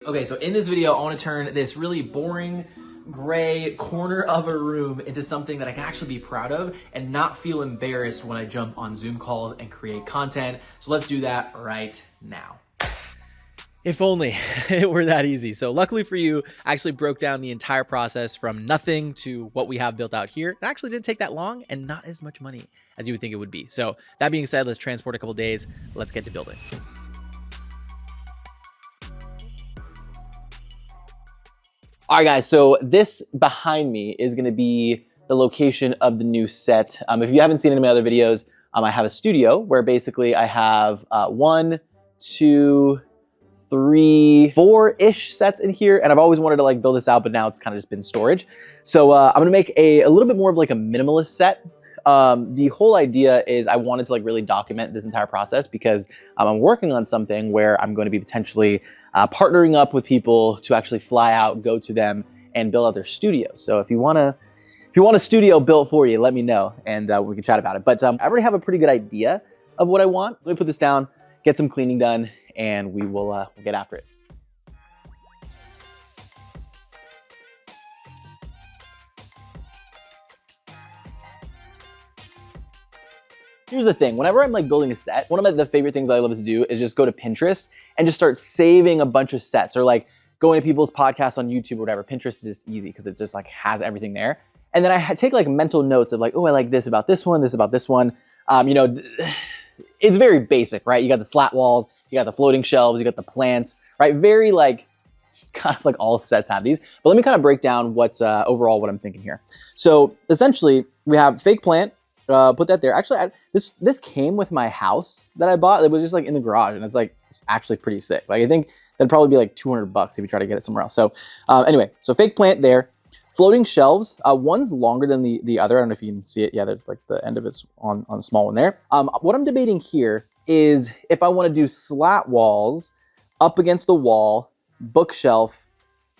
Okay, so in this video, I want to turn this really boring gray corner of a room into something that I can actually be proud of and not feel embarrassed when I jump on Zoom calls and create content. So let's do that right now. If only it were that easy. So luckily for you, I actually broke down the entire process from nothing to what we have built out here. It actually didn't take that long and not as much money as you would think it would be. So that being said, let's transport a couple days. Let's get to building. All right, guys, so this behind me is gonna be the location of the new set. If you haven't seen any of my other videos, I have a studio where basically I have 1, 2, 3, 4-ish sets in here, and I've always wanted to like build this out, but now it's kind of just been storage. So I'm gonna make a little bit more of like a minimalist set. The whole idea is I wanted to like really document this entire process because I'm working on something where I'm going to be potentially partnering up with people to actually fly out, go to them, and build out their studios. So if you want a studio built for you, let me know and we can chat about it. But I already have a pretty good idea of what I want. Let me put this down, get some cleaning done, and we will we'll get after it. Here's the thing, whenever I'm like building a set, one of the favorite things I love to do is just go to Pinterest and just start saving a bunch of sets, or like going to people's podcasts on YouTube or whatever. Pinterest is just easy because it just like has everything there. And then I take like mental notes of like, oh, I like this about this one, this about this one. You know, it's very basic, right? You got the slat walls, you got the floating shelves, you got the plants, right? Very like, kind of like all sets have these. But let me kind of break down what's overall what I'm thinking here. So essentially we have fake plant. Put that there. Actually, this came with my house that I bought. It was just like in the garage, and it's actually pretty sick. Like I think that'd probably be like $200 if you try to get it somewhere else. So anyway, so fake plant there. Floating shelves. One's longer than the other. I don't know if you can see it. Yeah, there's like the end of it's on the small one there. What I'm debating here is if I want to do slat walls up against the wall, bookshelf,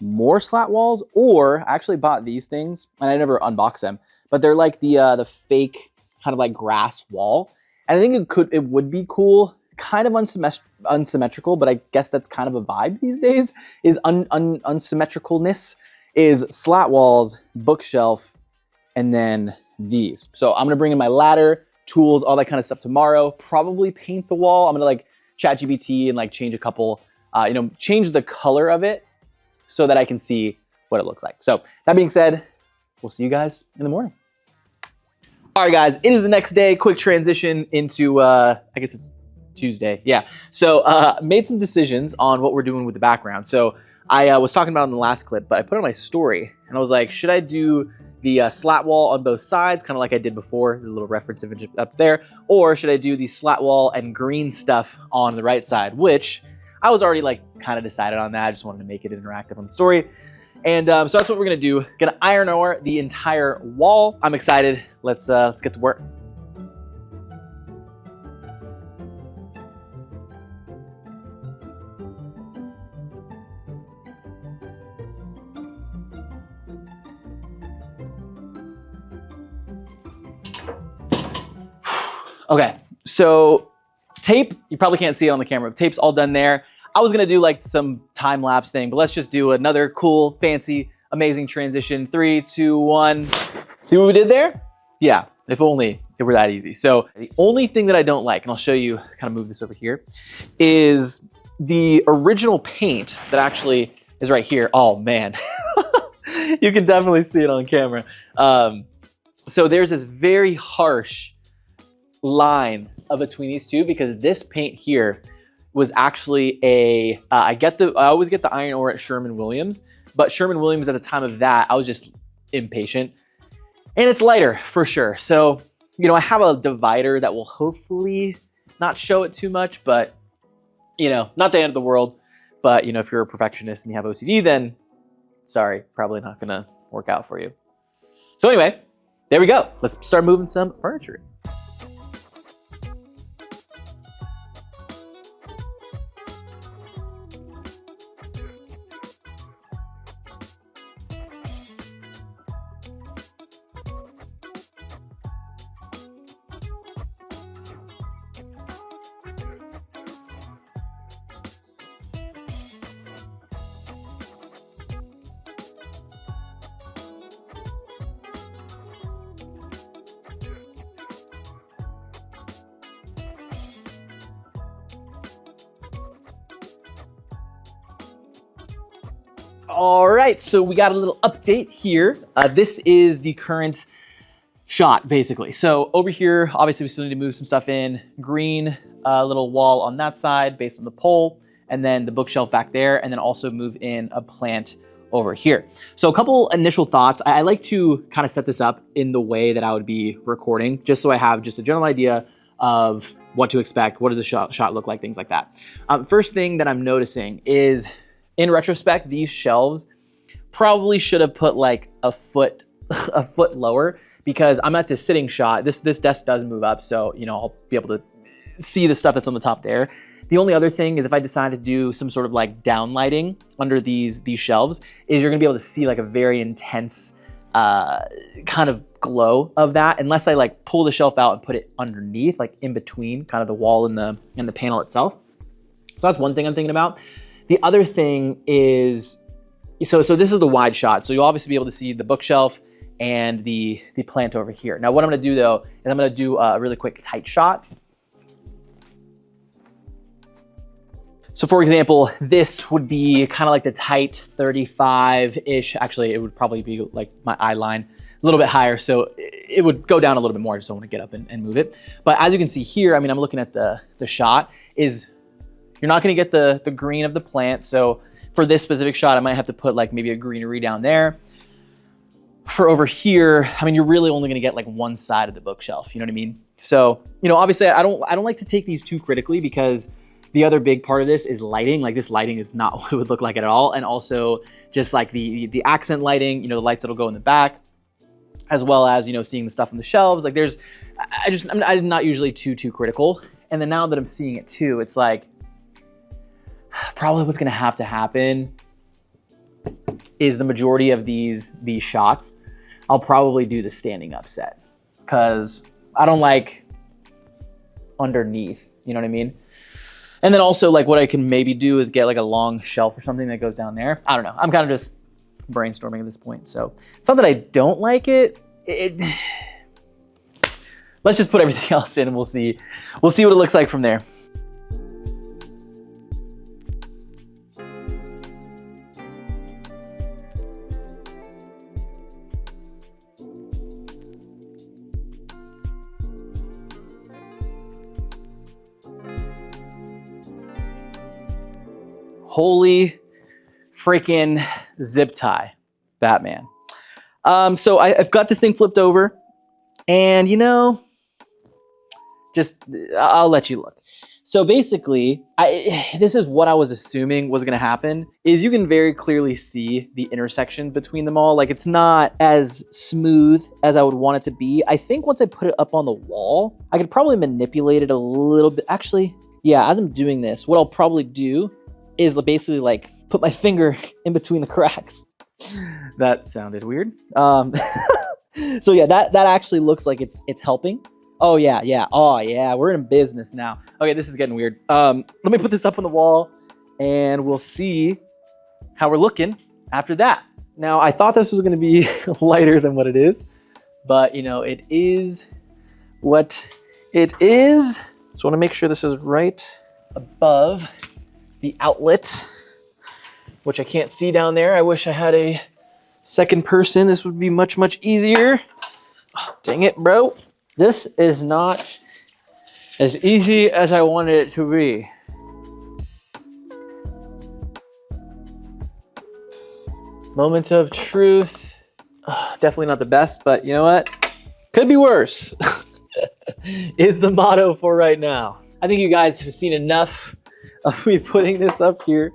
more slat walls, or I actually bought these things and I never unboxed them, but they're like the fake kind of like grass wall. And I think it would be cool, kind of unsymmetrical, but I guess that's kind of a vibe these days, is unsymmetricalness, is slat walls, bookshelf, and then these. So I'm gonna bring in my ladder, tools, all that kind of stuff tomorrow, probably paint the wall. I'm gonna like ChatGPT and like change a couple, change the color of it so that I can see what it looks like. So that being said, we'll see you guys in the morning. All right, guys, it is the next day. Quick transition into, I guess it's Tuesday. Yeah. So made some decisions on what we're doing with the background. So I was talking about it in the last clip, but I put on my story and I was like, should I do the slat wall on both sides, kind of like I did before, the little reference image up there, or should I do the slat wall and green stuff on the right side, which I was already like kind of decided on that. I just wanted to make it interactive on the story. And so that's what we're gonna do. Gonna iron ore the entire wall. I'm excited. Let's get to work. Okay, so tape, you probably can't see it on the camera. Tape's all done there. I was gonna do like some time lapse thing, but let's just do another cool, fancy, amazing transition. 3, 2, 1. See what we did there? Yeah, if only it were that easy. So the only thing that I don't like, and I'll show you, kind of move this over here, is the original paint that actually is right here. Oh man, you can definitely see it on camera. So there's this very harsh line between these two because this paint here was actually I always get the iron ore at Sherwin-Williams, but Sherwin-Williams at the time of that, I was just impatient. And it's lighter for sure. So, you know, I have a divider that will hopefully not show it too much, but you know, not the end of the world. But you know, if you're a perfectionist and you have OCD, then sorry, probably not gonna work out for you. So anyway, there we go. Let's start moving some furniture. All right, so we got a little update here. This is the current shot, basically. So over here, obviously we still need to move some stuff in. Green little wall on that side based on the pole, and then the bookshelf back there, and then also move in a plant over here. So a couple initial thoughts. I like to kind of set this up in the way that I would be recording, just so I have just a general idea of what to expect, what does the shot look like, things like that. First thing that I'm noticing is, in retrospect, these shelves probably should have put like a foot lower, because I'm at this sitting shot. This desk does move up, so I'll be able to see the stuff that's on the top there. The only other thing is, if I decide to do some sort of like down lighting under these shelves, is you're gonna be able to see like a very intense kind of glow of that, unless I like pull the shelf out and put it underneath, like in between kind of the wall and the panel itself. So that's one thing I'm thinking about. The other thing is, so this is the wide shot, so you'll obviously be able to see the bookshelf and the plant over here. Now what I'm gonna do though, is I'm gonna do a really quick tight shot. So for example, this would be kind of like the tight 35-ish. Actually, it would probably be like my eye line, a little bit higher. So it would go down a little bit more. I just don't want to get up and move it. But as you can see here, I mean, I'm looking at the shot, is you're not gonna get the green of the plant. So for this specific shot, I might have to put like maybe a greenery down there. For over here, I mean, you're really only gonna get like one side of the bookshelf, you know what I mean? So, obviously I don't like to take these too critically, because the other big part of this is lighting. Like, this lighting is not what it would look like at all. And also just like the accent lighting, the lights that'll go in the back, as well as, seeing the stuff on the shelves. Like I'm not usually too critical. And then now that I'm seeing it too, it's like, probably what's gonna have to happen is the majority of these shots, I'll probably do the standing up set, because I don't like underneath, you know what I mean? And then also, like, what I can maybe do is get like a long shelf or something that goes down there. I don't know. I'm kind of just brainstorming at this point. So it's not that I don't like it. Let's just put everything else in and we'll see what it looks like from there. Holy freaking zip tie, Batman. So I've got this thing flipped over, and I'll let you look. So basically, this is what I was assuming was gonna happen, is you can very clearly see the intersection between them all. Like, it's not as smooth as I would want it to be. I think once I put it up on the wall, I could probably manipulate it a little bit. Actually, yeah, as I'm doing this, what I'll probably do is basically like put my finger in between the cracks. That sounded weird. So yeah, that actually looks like it's helping. Oh yeah. Oh yeah, we're in business now. Okay, this is getting weird. Let me put this up on the wall and we'll see how we're looking after that. Now, I thought this was gonna be lighter than what it is, but it is what it is. So I wanna make sure this is right above the outlet, which I can't see down there. I wish I had a second person. This would be much easier. Oh, dang it, bro. This is not as easy as I wanted it to be. Moment of truth. Definitely not the best, but you know what? Could be worse. Is the motto for right now. I think you guys have seen enough of me putting this up here,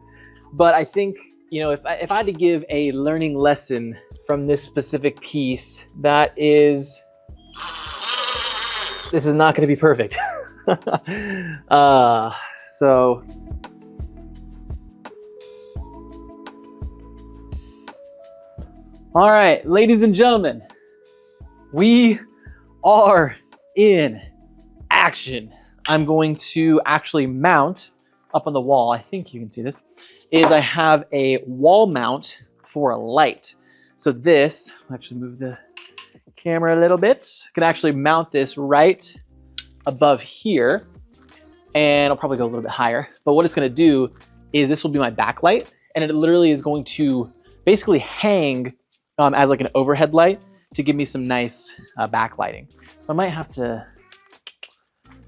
but I think, if I had to give a learning lesson from this specific piece, that is, this is not going to be perfect. So all right, ladies and gentlemen, we are in action. I'm going to actually mount up on the wall, I think you can see this, is I have a wall mount for a light. So this, I'll actually move the camera a little bit, can actually mount this right above here, and I'll probably go a little bit higher. But what it's gonna do is this will be my backlight, and it literally is going to basically hang as like an overhead light to give me some nice backlighting. I might have to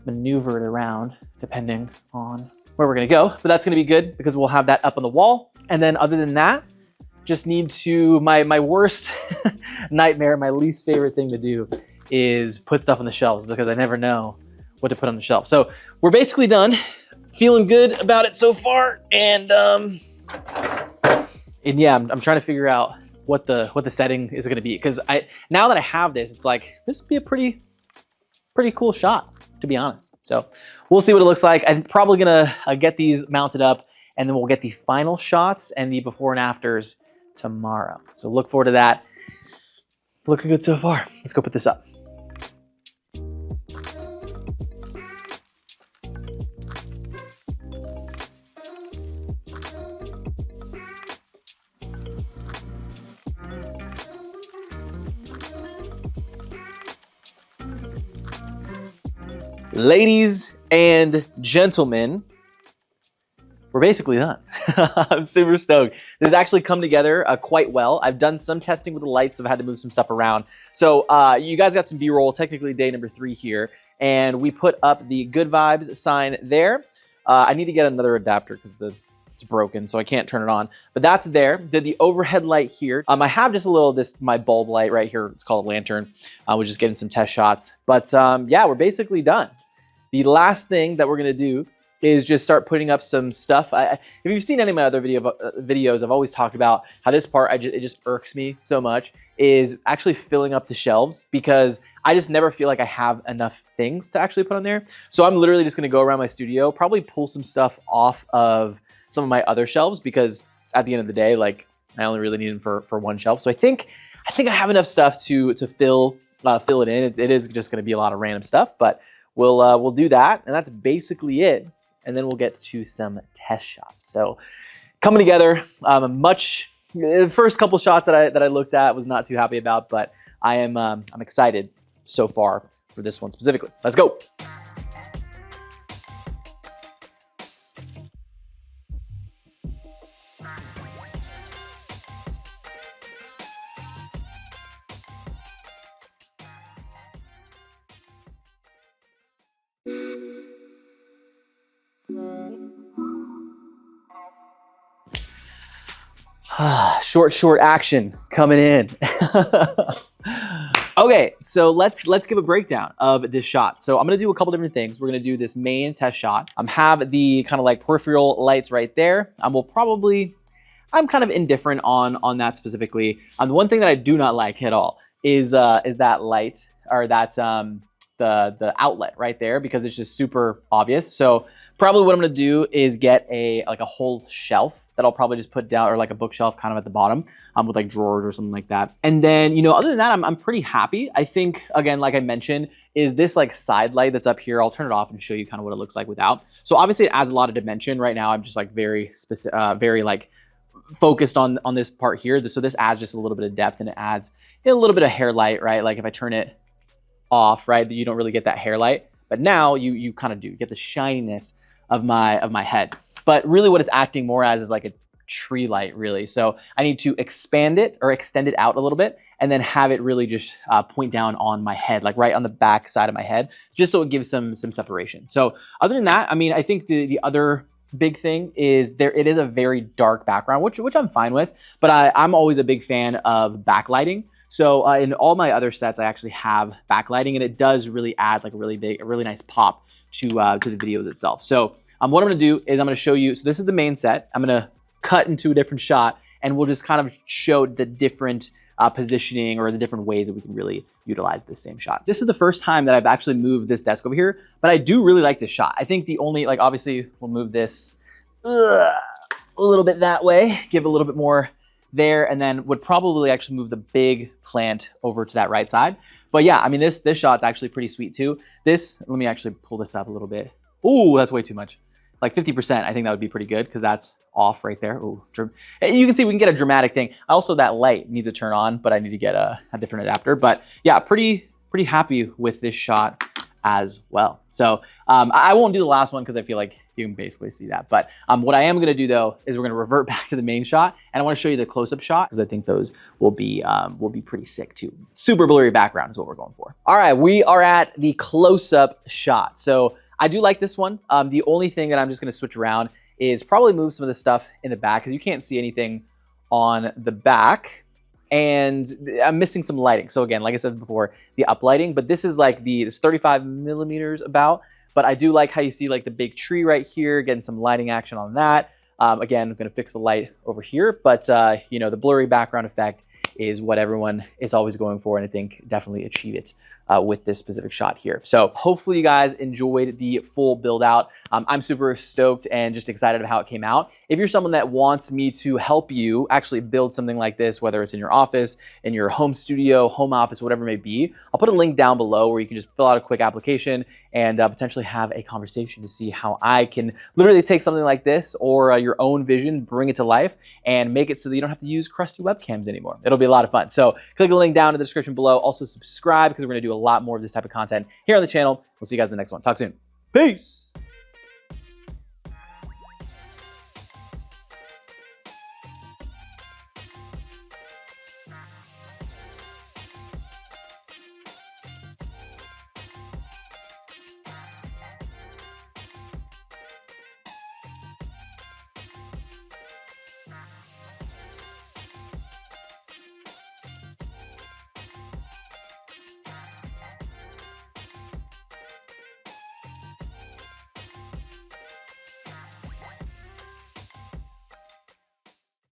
maneuver it around depending on where we're gonna go, but that's gonna be good because we'll have that up on the wall. And then other than that, just need to, my worst nightmare, my least favorite thing to do is put stuff on the shelves because I never know what to put on the shelf. So we're basically done. Feeling good about it so far. And yeah, I'm trying to figure out what the setting is gonna be. Cause now that I have this, it's like, this would be a pretty cool shot, to be honest. So we'll see what it looks like. I'm probably gonna get these mounted up and then we'll get the final shots and the before and afters tomorrow. So look forward to that. Looking good so far. Let's go put this up. Ladies and gentlemen, we're basically done. I'm super stoked. This has actually come together quite well. I've done some testing with the lights, so I've had to move some stuff around. So you guys got some B-roll, technically day number 3 here, and we put up the Good Vibes sign there. I need to get another adapter because it's broken, so I can't turn it on. But that's there. Did the overhead light here. I have just a little, my bulb light right here. It's called a lantern. We're just getting some test shots. But yeah, we're basically done. The last thing that we're gonna do is just start putting up some stuff. If you've seen any of my other videos, I've always talked about how this part, it just irks me so much, is actually filling up the shelves because I just never feel like I have enough things to actually put on there. So I'm literally just gonna go around my studio, probably pull some stuff off of some of my other shelves because at the end of the day, like I only really need them for one shelf. So I think I have enough stuff to fill it in. It is just gonna be a lot of random stuff, but we'll do that. And that's basically it. And then we'll get to some test shots. So coming together, the first couple shots that I looked at was not too happy about, but I'm excited so far for this one specifically. Let's go. Short action coming in. Okay, so let's give a breakdown of this shot. So I'm gonna do a couple different things. We're gonna do this main test shot. Have the kind of like peripheral lights right there. I'm kind of indifferent on that specifically. The one thing that I do not like at all is that light, or that the outlet right there, because it's just super obvious. So probably what I'm gonna do is get a whole shelf that I'll probably just put down, or like a bookshelf kind of at the bottom with like drawers or something like that. And then, other than that, I'm pretty happy. I think, again, like I mentioned, is this like side light that's up here. I'll turn it off and show you kind of what it looks like without. So obviously it adds a lot of dimension. Right now I'm just like very specific, very like focused on this part here. So this adds just a little bit of depth, and it adds a little bit of hair light, right? Like if I turn it off, right, you don't really get that hair light. But now you kind of do. You get the shininess of my head. But really what it's acting more as is like a tree light, really. So I need to expand it or extend it out a little bit, and then have it really just point down on my head, like right on the back side of my head, just so it gives some separation. So other than that, I mean, I think the other big thing is it is a very dark background, which I'm fine with, but I'm always a big fan of backlighting. So in all my other sets, I actually have backlighting, and it does really add like a really nice pop to the videos itself. So what I'm gonna do is I'm gonna show you, so this is the main set. I'm gonna cut into a different shot, and we'll just kind of show the different positioning or the different ways that we can really utilize this same shot. This is the first time that I've actually moved this desk over here, but I do really like this shot. I think the only, like obviously we'll move this a little bit that way, give a little bit more there, and then would probably actually move the big plant over to that right side. But yeah, I mean, this shot's actually pretty sweet too. Let me actually pull this up a little bit. Ooh, that's way too much. Like 50%, I think that would be pretty good because that's off right there. Ooh, you can see we can get a dramatic thing. Also, that light needs to turn on, but I need to get a different adapter. But yeah, pretty happy with this shot as well. So I won't do the last one because I feel like you can basically see that. But what I am gonna do though, is we're gonna revert back to the main shot, and I wanna show you the close-up shot, because I think those will be pretty sick too. Super blurry background is what we're going for. All right, we are at the close-up shot. So I do like this one. The only thing that I'm just gonna switch around is probably move some of the stuff in the back, because you can't see anything on the back. And I'm missing some lighting. So again, like I said before, the uplighting, but this is like it's 35 millimeters about. But I do like how you see like the big tree right here, getting some lighting action on that. Again, I'm gonna fix the light over here, but you know, the blurry background effect is what everyone is always going for, and I think definitely achieve it with this specific shot here. So hopefully you guys enjoyed the full build out. I'm super stoked and just excited about how it came out. If you're someone that wants me to help you actually build something like this, whether it's in your office, in your home studio, home office, whatever it may be, I'll put a link down below where you can just fill out a quick application and potentially have a conversation to see how I can literally take something like this or your own vision, bring it to life, and make it so that you don't have to use crusty webcams anymore. It'll be a lot of fun. So click the link down in the description below. Also subscribe, because we're gonna do a lot more of this type of content here on the channel. We'll see you guys in the next one. Talk soon. Peace.